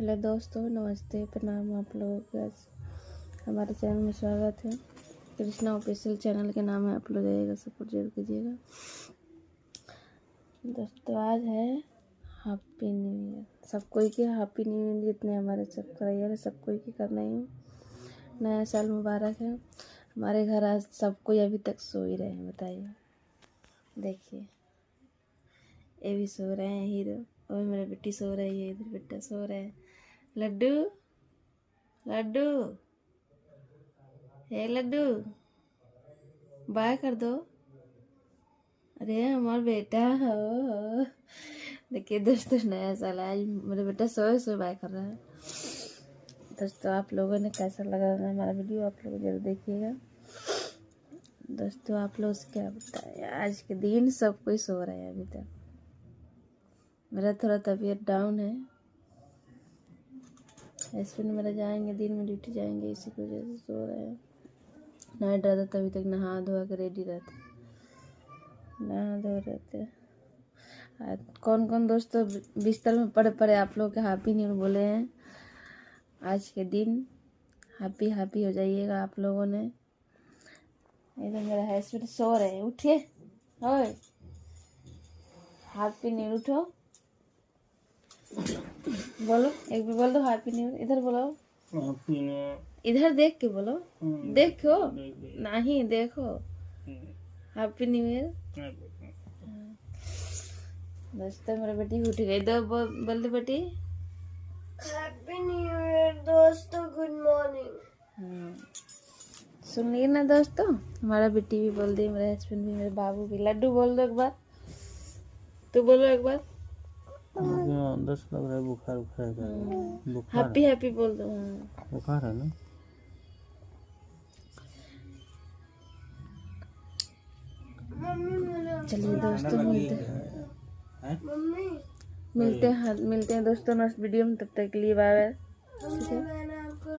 Hello दोस्तों, नमस्ते, प्रणाम। आप लोगों का हमारे चैनल में स्वागत है। कृष्णा ऑफिशियल चैनल के नाम है, आप लोग जाइएगा, सपोर्ट जरूर कीजिएगा। दोस्तों आज है हैप्पी न्यू ईयर। सब कोई के हैप्पी न्यू ईयर, जितने हमारे सब्सक्राइबर है सब कोई की करना ही। नया साल मुबारक है। हमारे घर आज सब कोई अभी तक सो ही रहे हैं, बताइए। देखिए ये भी सो रहे हैं, हीरो, और मेरी बेटी सो रही है, इधर बेटा सो रहा है। लड्डू लड्डू, हे लड्डू, बाय कर दो। अरे हमारा बेटा हो। देखिए दोस्तों, नया साल है आज, मेरा बेटा सोए सोए बाय कर रहा है। दोस्तों आप लोगों ने कैसा लगा हमारा वीडियो, आप लोग जरूर देखिएगा। दोस्तों आप लोग क्या बताएं, आज के दिन सब कोई सो रहा है अभी तक। मेरा थोड़ा तबीयत डाउन है। हस्बैंड मेरा जाएंगे, दिन में ड्यूटी जाएंगे, इसी की वजह से सो रहे हैं। नाइट रहता तभी तक नहा धोआ के रेडी रहते, नहा धो रहते। कौन कौन दोस्तों बिस्तर में पड़े पड़े आप लोग के हैप्पी न्यू ईयर बोले हैं। आज के दिन हैप्पी हैप्पी हो जाइएगा आप लोगों ने। इधर मेरा हस्बैंड सो रहे हैं, उठिए, ओए हैप्पी न्यू ईयर, उठो, बोलो, एक भी बोल दो हैप्पी न्यू ईयर। इधर बोलो, इधर देख के बोलो, देखो नहीं, देखो हैप्पी न्यू ईयर। दोस्तों मेरा बेटी उठ गई, दो बोल दो बेटी हैप्पी न्यू ईयर दोस्तों, गुड मॉर्निंग। सुनिए ना दोस्तों, हमारा बेटी भी बोल दी, मेरे हस्बैंड भी, मेरे बाबू भी। लड्डू बोल दो एक बार, तू बोलो एक बार। अंदर से लग रहा है बुखार बुखार हैप्पी हैप्पी बोल दो। बुखार है ना। चलिए दोस्तों मिलते हैं दोस्तों नेक्स्ट वीडियो में। तब तक के लिए बाय बाय। ठीक है।